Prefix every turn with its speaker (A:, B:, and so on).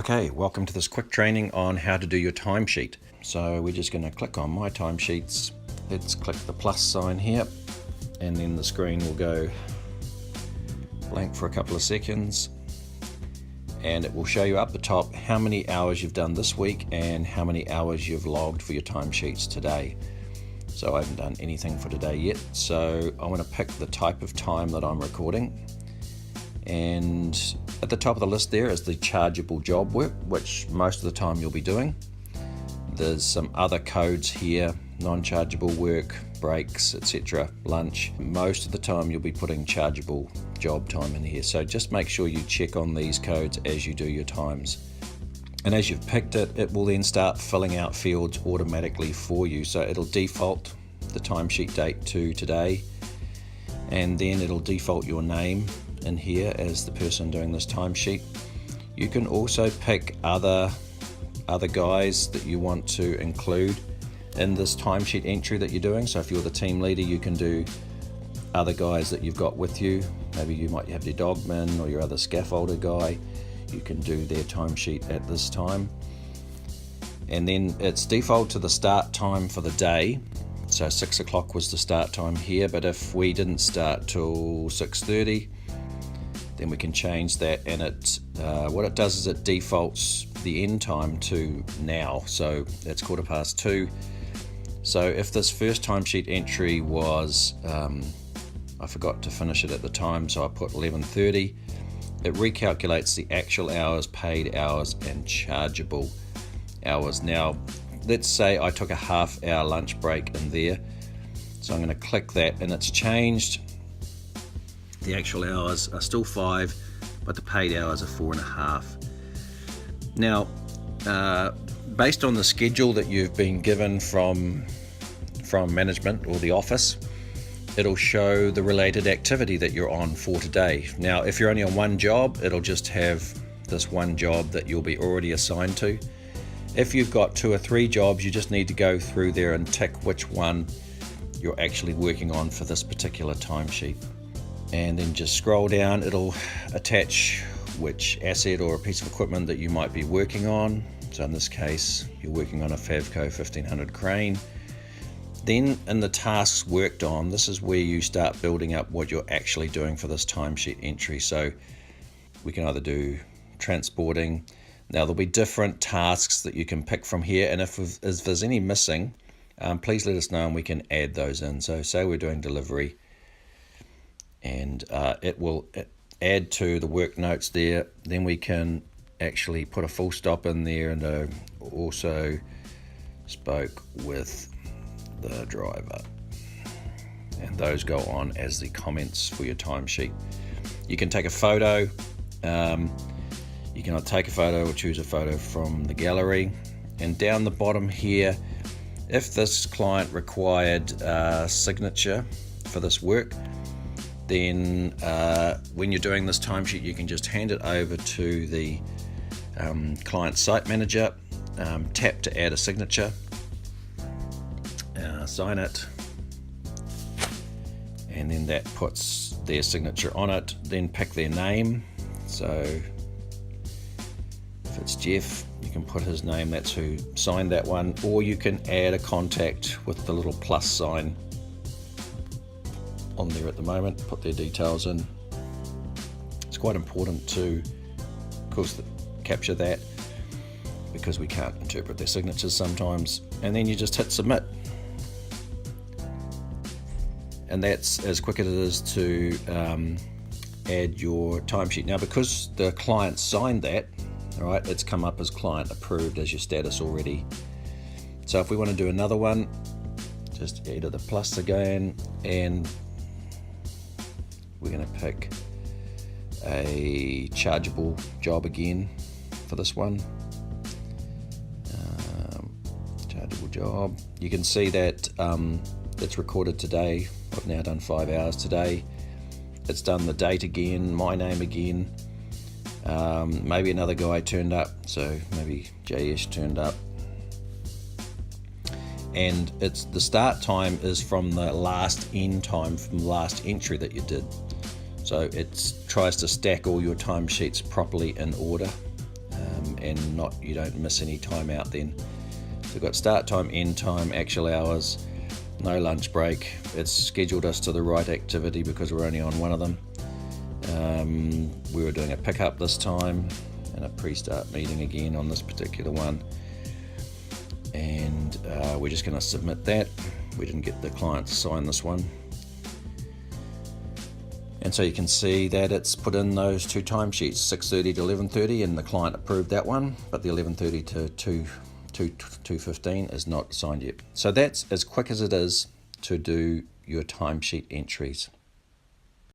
A: Okay, welcome to this quick training on how to do your timesheet. So we're just going to click on My Timesheets. Let's click the plus sign here, and then the screen will go blank for a couple of seconds, and it will show you up the top how many hours you've done this week and how many hours you've logged for your timesheets today. So I haven't done anything for today yet, so I want to pick the type of time that I'm recording. And at the top of the list there is the chargeable job work, which most of the time you'll be doing. There's some other codes here, non-chargeable work, breaks, etc., lunch. Most of the time you'll be putting chargeable job time in here, so just make sure you check on these codes as you do your times. And as you've picked it, it will then start filling out fields automatically for you. So it'll default the timesheet date to today, and then it'll default your name in here as the person doing this timesheet. You can also pick other guys that you want to include in this timesheet entry that you're doing. So if you're the team leader, you can do other guys that you've got with you. Maybe you might have your dogman or your other scaffolder guy. You can do their timesheet at this time. And then it's default to the start time for the day. So 6 o'clock was the start time here, but if we didn't start till 6:30, then we can change that, and what it does is it defaults the end time to now, so it's 2:15. So if this first timesheet entry was, I forgot to finish it at the time, so I put 11:30, it recalculates the actual hours, paid hours, and chargeable hours. Now, let's say I took a half-hour lunch break in there, so I'm going to click that, and it's changed. The actual hours are still 5, but the paid hours are 4.5. Now, based on the schedule that you've been given from management or the office, it'll show the related activity that you're on for today. Now, if you're only on one job, it'll just have this one job that you'll be already assigned to. If you've got 2 or 3 jobs, you just need to go through there and tick which one you're actually working on for this particular timesheet. And then just scroll down, it'll attach which asset or a piece of equipment that you might be working on. So in this case, you're working on a Favco 1500 crane. Then in the tasks worked on, this is where you start building up what you're actually doing for this timesheet entry. So we can either do transporting. Now there'll be different tasks that you can pick from here, and if there's any missing, please let us know and we can add those in. So say we're doing delivery, and it will add to the work notes there. Then we can actually put a full stop in there, and also spoke with the driver, and those go on as the comments for your timesheet. You can take a photo. You can either take a photo or choose a photo from the gallery. And down the bottom here, if this client required signature for this work, then when you're doing this timesheet, you can just hand it over to the client site manager, tap to add a signature, sign it, and then that puts their signature on it. Then pick their name. So if it's Jeff, you can put his name, that's who signed that one, or you can add a contact with the little plus sign on there at the moment, put their details in. It's quite important to, of course, capture that, because we can't interpret their signatures sometimes. And then you just hit submit, and that's as quick as it is to add your timesheet. Now, because the client signed that, all right, it's come up as client approved as your status already. So if we want to do another one, just add the plus again, and we're going to pick a chargeable job again for this one. Chargeable job. You can see that it's recorded today. I've now done 5 hours today. It's done the date again, my name again. Maybe another guy turned up, so maybe JS turned up. And it's the start time is from the last end time from the last entry that you did. So it tries to stack all your timesheets properly in order, and you don't miss any time out then. So we've got start time, end time, actual hours, no lunch break. It's scheduled us to the right activity because we're only on one of them. We were doing a pickup this time and a pre-start meeting again on this particular one, and we're just going to submit that. We didn't get the client to sign this one, and so you can see that it's put in those two timesheets, 6:30 to 11:30, and the client approved that one, but the 11:30 to 2:15 is not signed yet. So that's as quick as it is to do your timesheet entries.